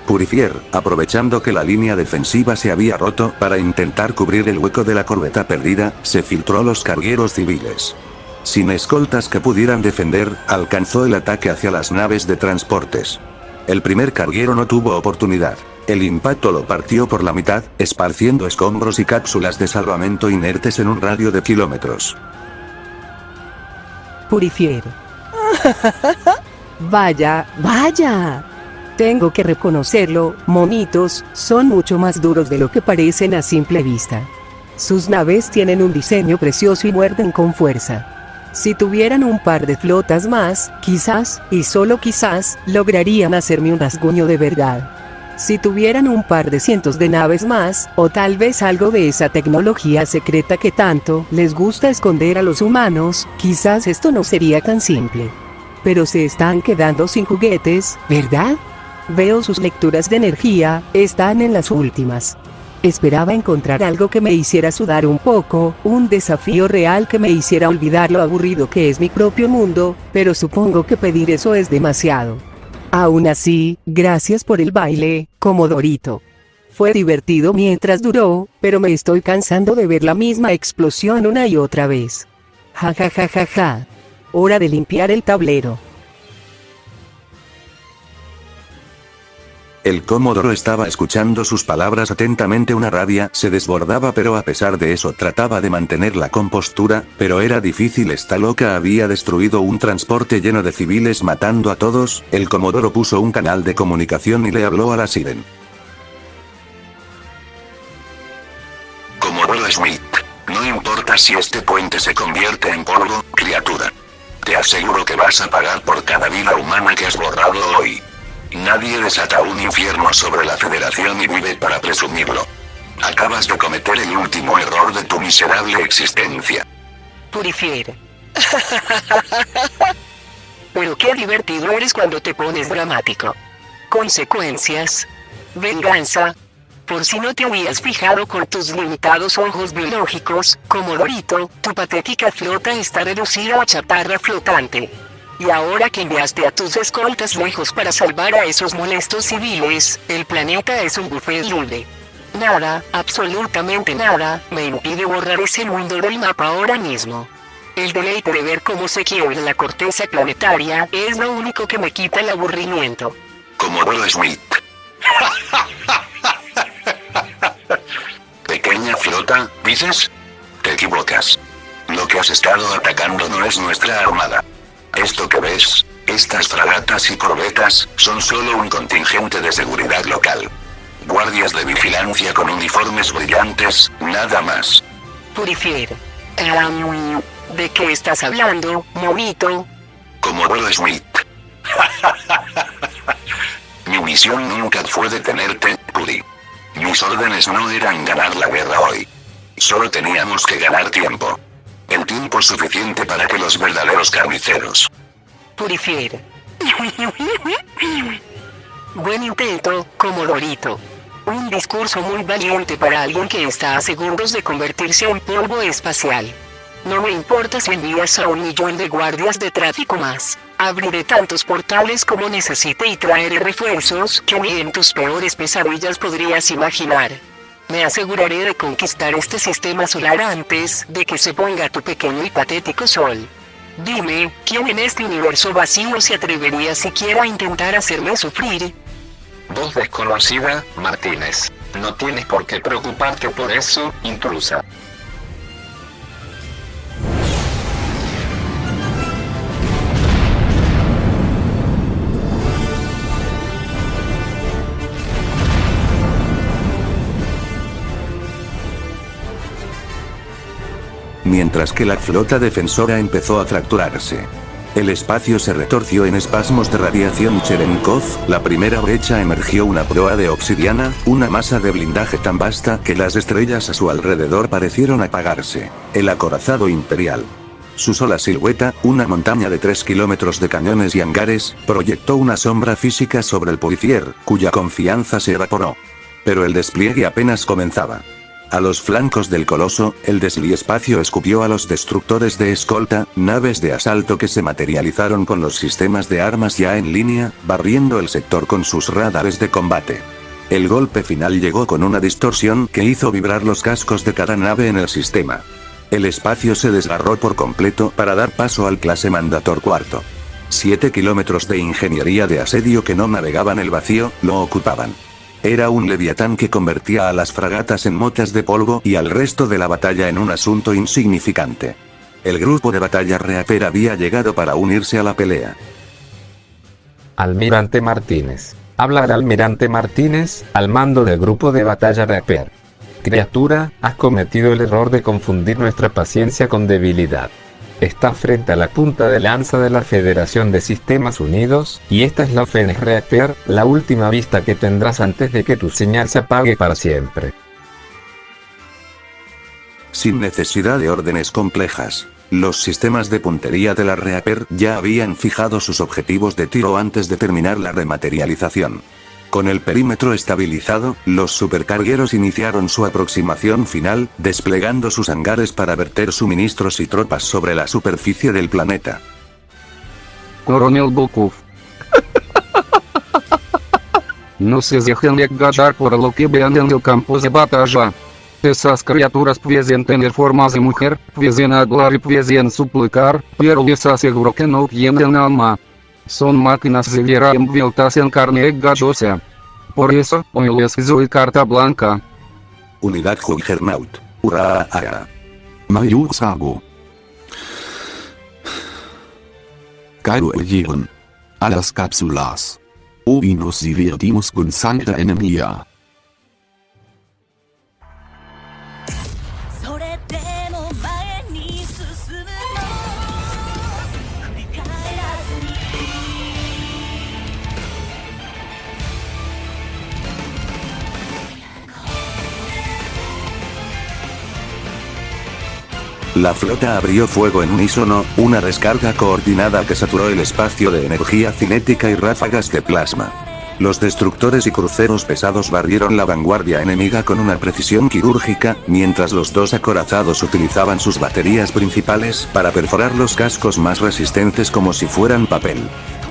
Purifier, aprovechando que la línea defensiva se había roto para intentar cubrir el hueco de la corbeta perdida, se filtró a los cargueros civiles. Sin escoltas que pudieran defender, alcanzó el ataque hacia las naves de transportes. El primer carguero no tuvo oportunidad. El impacto lo partió por la mitad, esparciendo escombros y cápsulas de salvamento inertes en un radio de kilómetros. Purifier. Vaya, vaya. Tengo que reconocerlo, monitos, son mucho más duros de lo que parecen a simple vista. Sus naves tienen un diseño precioso y muerden con fuerza. Si tuvieran un par de flotas más, quizás, y solo quizás, lograrían hacerme un rasguño de verdad. Si tuvieran un par de cientos de naves más, o tal vez algo de esa tecnología secreta que tanto les gusta esconder a los humanos, quizás esto no sería tan simple. Pero se están quedando sin juguetes, ¿verdad? Veo sus lecturas de energía, están en las últimas. Esperaba encontrar algo que me hiciera sudar un poco, un desafío real que me hiciera olvidar lo aburrido que es mi propio mundo, pero supongo que pedir eso es demasiado. Aún así, gracias por el baile, Comodorito. Fue divertido mientras duró, pero me estoy cansando de ver la misma explosión una y otra vez. Ja ja ja ja ja. Hora de limpiar el tablero. El Comodoro estaba escuchando sus palabras atentamente. Una rabia se desbordaba, pero a pesar de eso trataba de mantener la compostura, pero era difícil. Esta loca había destruido un transporte lleno de civiles matando a todos. El Comodoro puso un canal de comunicación y le habló a la Siren. Comodoro Smith, no importa si este puente se convierte en polvo, criatura. Te aseguro que vas a pagar por cada vida humana que has borrado hoy. Nadie desata un infierno sobre la Federación y vive para presumirlo. Acabas de cometer el último error de tu miserable existencia. Purifier. Pero qué divertido eres cuando te pones dramático. Consecuencias. Venganza. Por si no te habías fijado con tus limitados ojos biológicos, Comodorito, tu patética flota está reducida a chatarra flotante. Y ahora que enviaste a tus escoltas lejos para salvar a esos molestos civiles, el planeta es un buffet libre. Nada, absolutamente nada, me impide borrar ese mundo del mapa ahora mismo. El deleite de ver cómo se quiebra la corteza planetaria es lo único que me quita el aburrimiento. Comodoro Smith. Pequeña flota, ¿dices? Te equivocas. Lo que has estado atacando no es nuestra armada. Esto que ves, estas fragatas y corbetas, son solo un contingente de seguridad local. Guardias de vigilancia con uniformes brillantes, nada más. Purifier. ¿De qué estás hablando, monito? Comodoro Smith. Mi misión nunca fue detenerte, Puri. Mis órdenes no eran ganar la guerra hoy. Solo teníamos que ganar tiempo. El tiempo suficiente para que los verdaderos carniceros. Purifier. Buen intento, Comodorito. Un discurso muy valiente para alguien que está a segundos de convertirse en polvo espacial. No me importa si envías a 1 millón de guardias de tráfico más. Abriré tantos portales como necesite y traeré refuerzos que ni en tus peores pesadillas podrías imaginar. Me aseguraré de conquistar este sistema solar antes de que se ponga tu pequeño y patético sol. Dime, ¿quién en este universo vacío se atrevería siquiera a intentar hacerme sufrir? Voz desconocida, Martínez. No tienes por qué preocuparte por eso, intrusa. Mientras que la flota defensora empezó a fracturarse. El espacio se retorció en espasmos de radiación Cherenkov, la primera brecha emergió una proa de obsidiana, una masa de blindaje tan vasta que las estrellas a su alrededor parecieron apagarse. El acorazado imperial. Su sola silueta, una montaña de 3 kilómetros de cañones y hangares, proyectó una sombra física sobre el Purifier, cuya confianza se evaporó. Pero el despliegue apenas comenzaba. A los flancos del coloso, el desliespacio escupió a los destructores de escolta, naves de asalto que se materializaron con los sistemas de armas ya en línea, barriendo el sector con sus radares de combate. El golpe final llegó con una distorsión que hizo vibrar los cascos de cada nave en el sistema. El espacio se desgarró por completo para dar paso al clase Mandator IV. 7 kilómetros de ingeniería de asedio que no navegaban el vacío, lo ocupaban. Era un leviatán que convertía a las fragatas en motas de polvo y al resto de la batalla en un asunto insignificante. El grupo de batalla Reaper había llegado para unirse a la pelea. Almirante Martínez. Habla el Almirante Martínez, al mando del grupo de batalla Reaper. Criatura, has cometido el error de confundir nuestra paciencia con debilidad. Estás frente a la punta de lanza de la Federación de Sistemas Unidos, y esta es la Fenix Reaper, la última vista que tendrás antes de que tu señal se apague para siempre. Sin necesidad de órdenes complejas, los sistemas de puntería de la Reaper ya habían fijado sus objetivos de tiro antes de terminar la rematerialización. Con el perímetro estabilizado, los supercargueros iniciaron su aproximación final, desplegando sus hangares para verter suministros y tropas sobre la superficie del planeta. Coronel Bokov. No se dejen engañar por lo que vean en el campo de batalla. Esas criaturas pueden tener formas de mujer, pueden hablar y pueden suplicar, pero les aseguro que no tienen alma. Son máquinas de guerra envueltas en carne gadosa. Por eso, hoy les doy carta blanca. Unidad Juggernaut. Hurra. Major Sago. Caluegieren. A las cápsulas. Hoy nos divertimos con sangre enemiga. La flota abrió fuego en unísono, una descarga coordinada que saturó el espacio de energía cinética y ráfagas de plasma. Los destructores y cruceros pesados barrieron la vanguardia enemiga con una precisión quirúrgica, mientras los dos acorazados utilizaban sus baterías principales para perforar los cascos más resistentes como si fueran papel.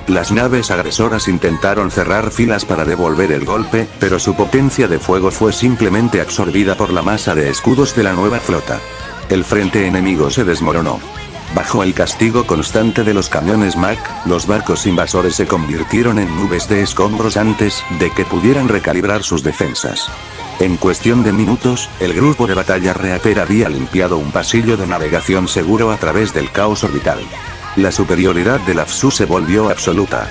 Las naves agresoras intentaron cerrar filas para devolver el golpe, pero su potencia de fuego fue simplemente absorbida por la masa de escudos de la nueva flota. El frente enemigo se desmoronó. Bajo el castigo constante de los camiones MAC, los barcos invasores se convirtieron en nubes de escombros antes de que pudieran recalibrar sus defensas. En cuestión de minutos, el grupo de batalla Reaper había limpiado un pasillo de navegación seguro a través del caos orbital. La superioridad de la FSU se volvió absoluta.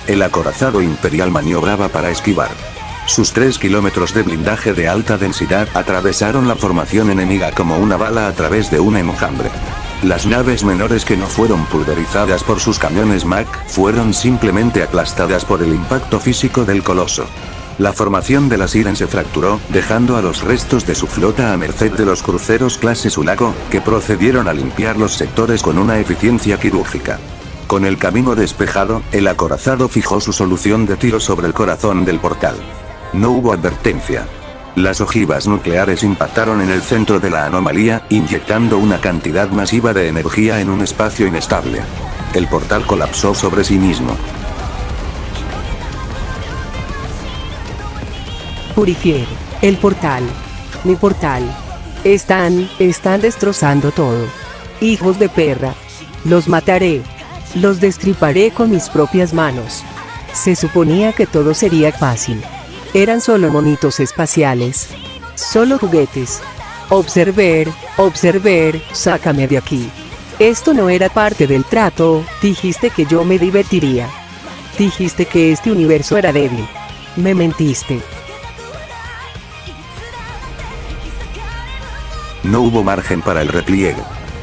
El acorazado imperial maniobraba para esquivar. Sus 3 kilómetros de blindaje de alta densidad atravesaron la formación enemiga como una bala a través de un enjambre. Las naves menores que no fueron pulverizadas por sus camiones MAC, fueron simplemente aplastadas por el impacto físico del coloso. La formación de la Siren se fracturó, dejando a los restos de su flota a merced de los cruceros clase Sulaco, que procedieron a limpiar los sectores con una eficiencia quirúrgica. Con el camino despejado, el acorazado fijó su solución de tiro sobre el corazón del portal. No hubo advertencia. Las ojivas nucleares impactaron en el centro de la anomalía, inyectando una cantidad masiva de energía en un espacio inestable. El portal colapsó sobre sí mismo. Purifier, el portal. Mi portal. Están destrozando todo. Hijos de perra. Los mataré. Los destriparé con mis propias manos. Se suponía que todo sería fácil. Eran solo monitos espaciales. Solo juguetes. Observer, sácame de aquí. Esto no era parte del trato, dijiste que yo me divertiría. Dijiste que este universo era débil. Me mentiste. No hubo margen para el repliegue.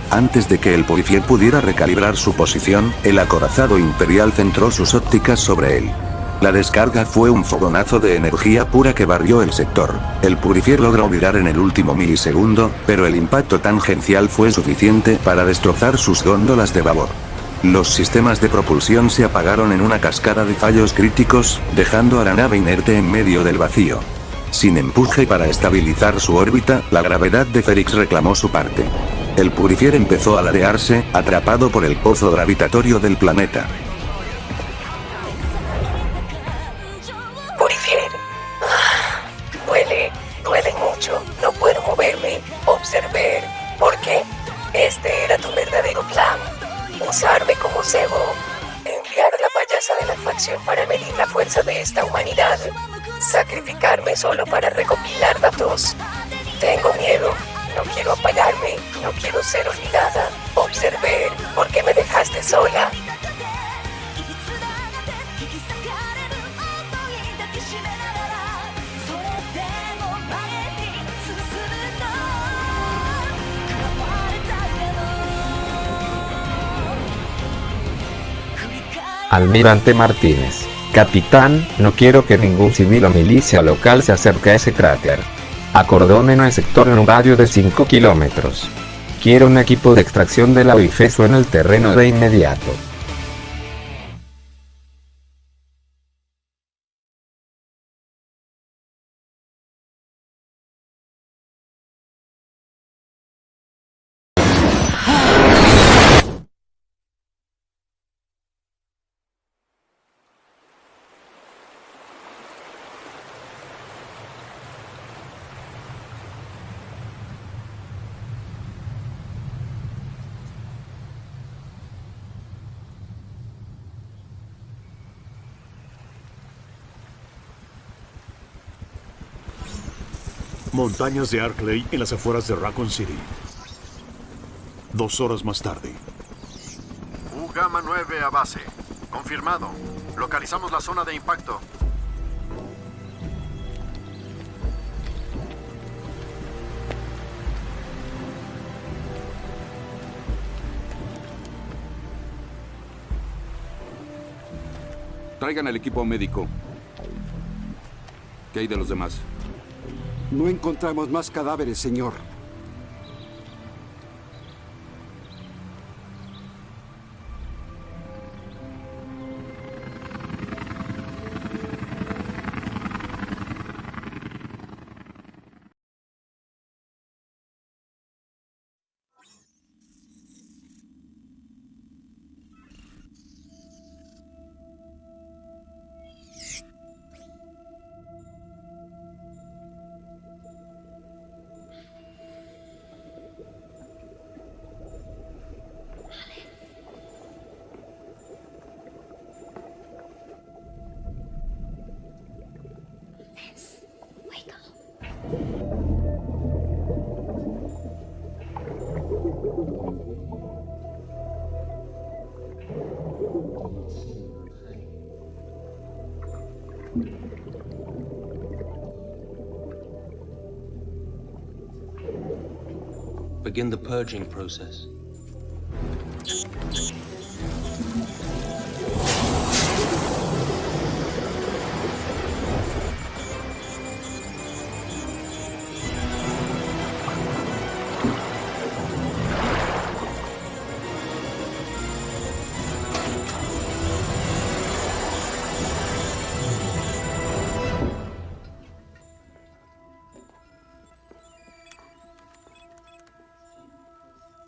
Antes de que el Purifier pudiera recalibrar su posición, el acorazado imperial centró sus ópticas sobre él. La descarga fue un fogonazo de energía pura que barrió el sector. El Purifier logró virar en el último milisegundo, pero el impacto tangencial fue suficiente para destrozar sus góndolas de babor. Los sistemas de propulsión se apagaron en una cascada de fallos críticos, dejando a la nave inerte en medio del vacío. Sin empuje para estabilizar su órbita, la gravedad de Ferrix reclamó su parte. El Purifier empezó a ladearse, atrapado por el pozo gravitatorio del planeta. Purifier. Duele mucho, no puedo moverme. Observer. ¿Por qué? Este era tu verdadero plan. Usarme como cebo. Enviar a la payasa de la facción para medir la fuerza de esta humanidad. Sacrificarme solo para recopilar datos. Tengo miedo. No quiero apagarme. No quiero ser olvidada. Observer. ¿Por qué me dejaste sola? Almirante Martínez. Capitán, no quiero que ningún civil o milicia local se acerque a ese cráter. Acordóneno el sector en un radio de 5 kilómetros. Quiero un equipo de extracción de la UIFESO en el terreno de inmediato. Montañas de Arklay en las afueras de Raccoon City. 2 horas más tarde. Gamma 9 a base. Confirmado. Localizamos la zona de impacto. Traigan el equipo médico. ¿Qué hay de los demás? No encontramos más cadáveres, señor. Begin the purging process.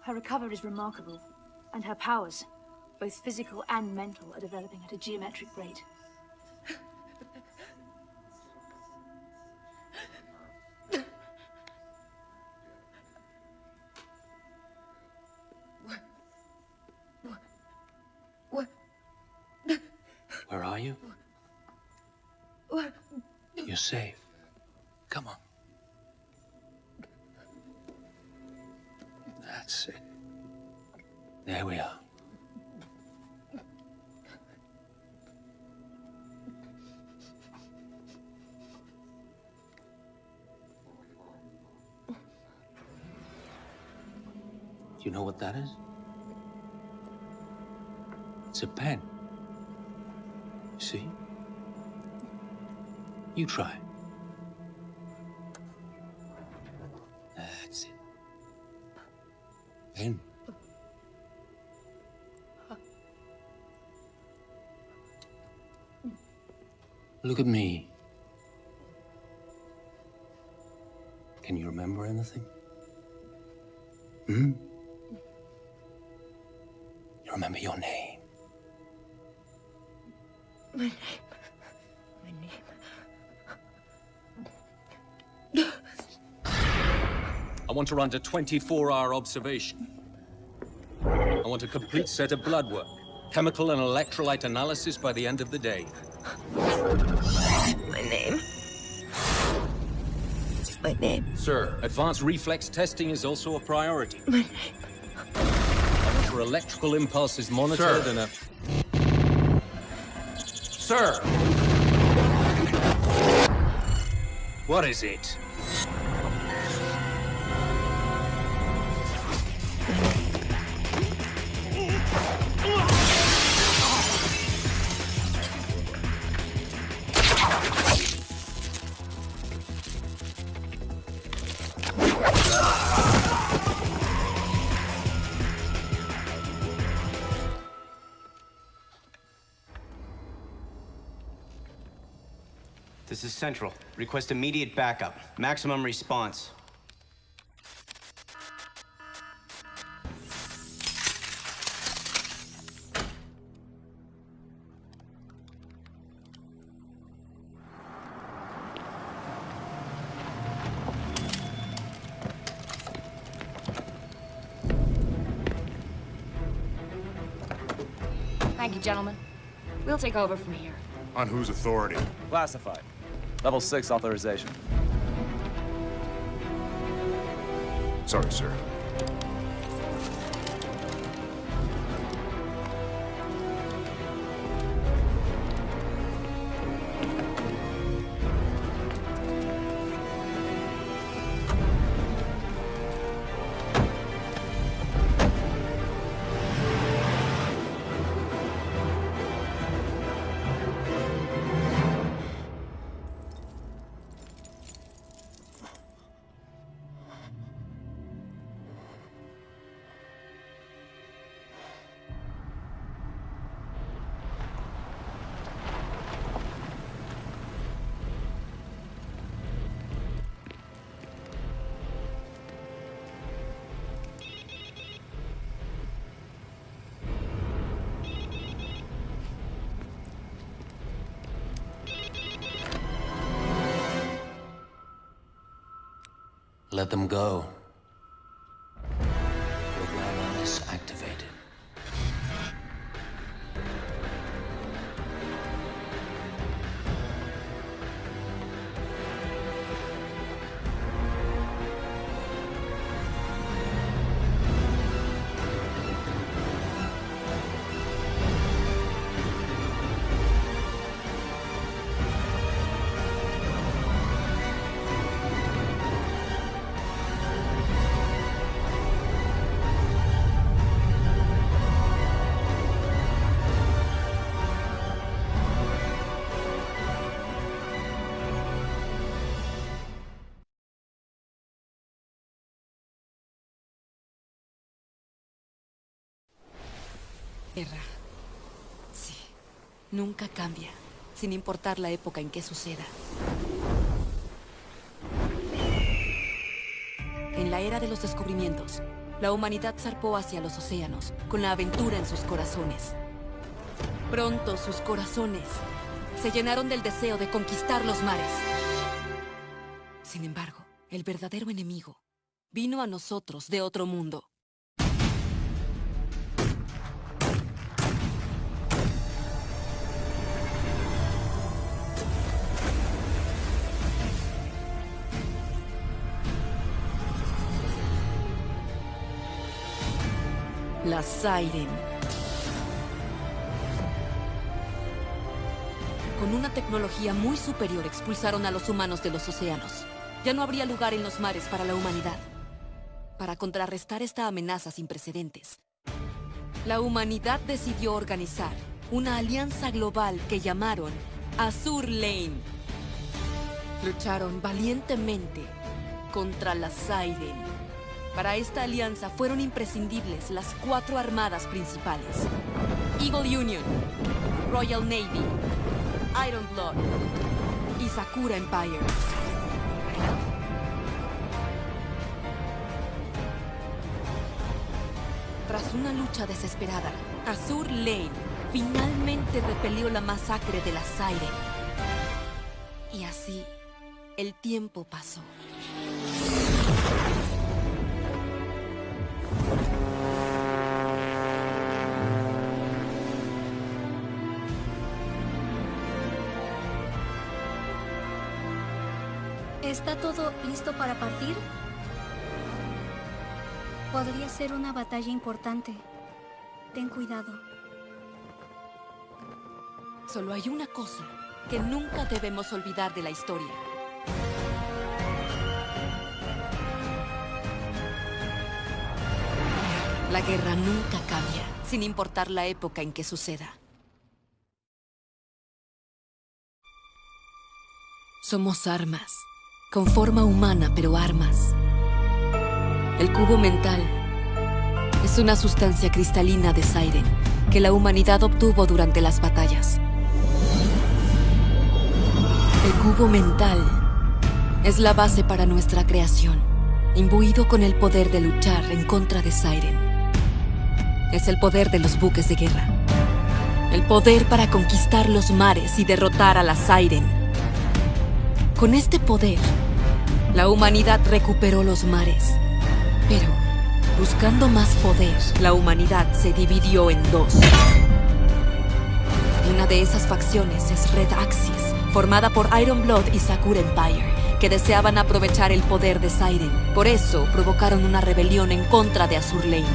Her recovery is remarkable, and her powers, both physical and mental, are developing at a geometric rate. Where are you? You're safe. Come on. That's it. There we are. Do you know what that is? It's a pen. See? You try. That's it. Pen. Look at me. Can you remember anything? Hmm? You remember your name? My name. I want to run a 24-hour observation. I want a complete set of blood work, chemical and electrolyte analysis by the end of the day. My name? My name. Sir, advanced reflex testing is also a priority. My name. I want your electrical impulses monitored and a... Sir! What is it? This is Central. Request immediate backup. Maximum response. Thank you, gentlemen. We'll take over from here. On whose authority? Classified. Level 6 authorization. Sorry, sir. Let them go. Program Alice activated. Guerra. Sí. Nunca cambia, sin importar la época en que suceda. En la era de los descubrimientos, la humanidad zarpó hacia los océanos, con la aventura en sus corazones. Pronto sus corazones se llenaron del deseo de conquistar los mares. Sin embargo, el verdadero enemigo vino a nosotros de otro mundo. La Siren. Con una tecnología muy superior expulsaron a los humanos de los océanos. Ya no habría lugar en los mares para la humanidad. Para contrarrestar esta amenaza sin precedentes, la humanidad decidió organizar una alianza global que llamaron Azur Lane. Lucharon valientemente contra la Siren. Para esta alianza fueron imprescindibles las 4 armadas principales: Eagle Union, Royal Navy, Iron Blood y Sakura Empire. Tras una lucha desesperada, Azur Lane finalmente repelió la masacre de la Siren. Y así, el tiempo pasó. ¿Está todo listo para partir? Podría ser una batalla importante. Ten cuidado. Solo hay una cosa que nunca debemos olvidar de la historia. La guerra nunca cambia, sin importar la época en que suceda. Somos armas. Con forma humana, pero armas. El cubo mental es una sustancia cristalina de Siren que la humanidad obtuvo durante las batallas. El cubo mental es la base para nuestra creación, imbuido con el poder de luchar en contra de Siren. Es el poder de los buques de guerra. El poder para conquistar los mares y derrotar a la Siren. Con este poder, la humanidad recuperó los mares. Pero, buscando más poder, la humanidad se dividió en 2. Una de esas facciones es Red Axis, formada por Iron Blood y Sakura Empire, que deseaban aprovechar el poder de Siren. Por eso provocaron una rebelión en contra de Azur Lane.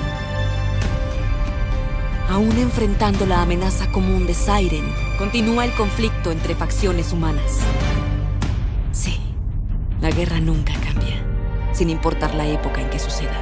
Aún enfrentando la amenaza común de Siren, continúa el conflicto entre facciones humanas. Sí, la guerra nunca cambia, sin importar la época en que suceda.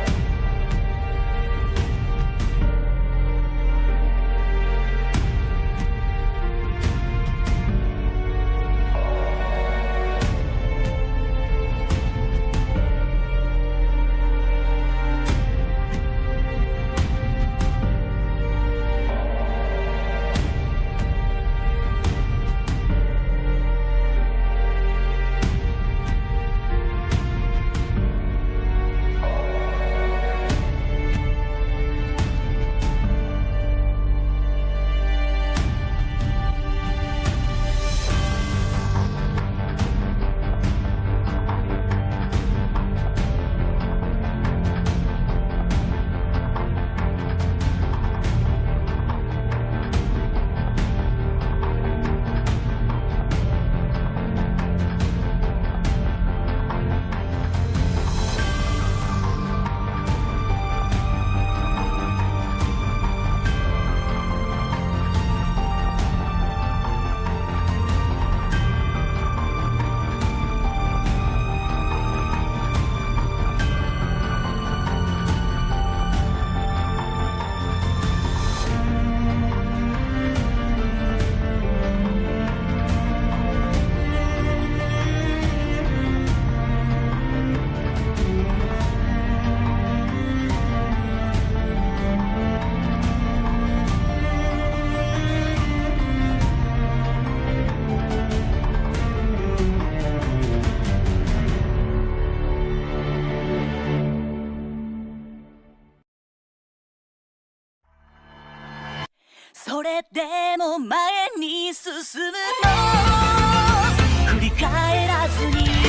それでも前に進むの振り返らずに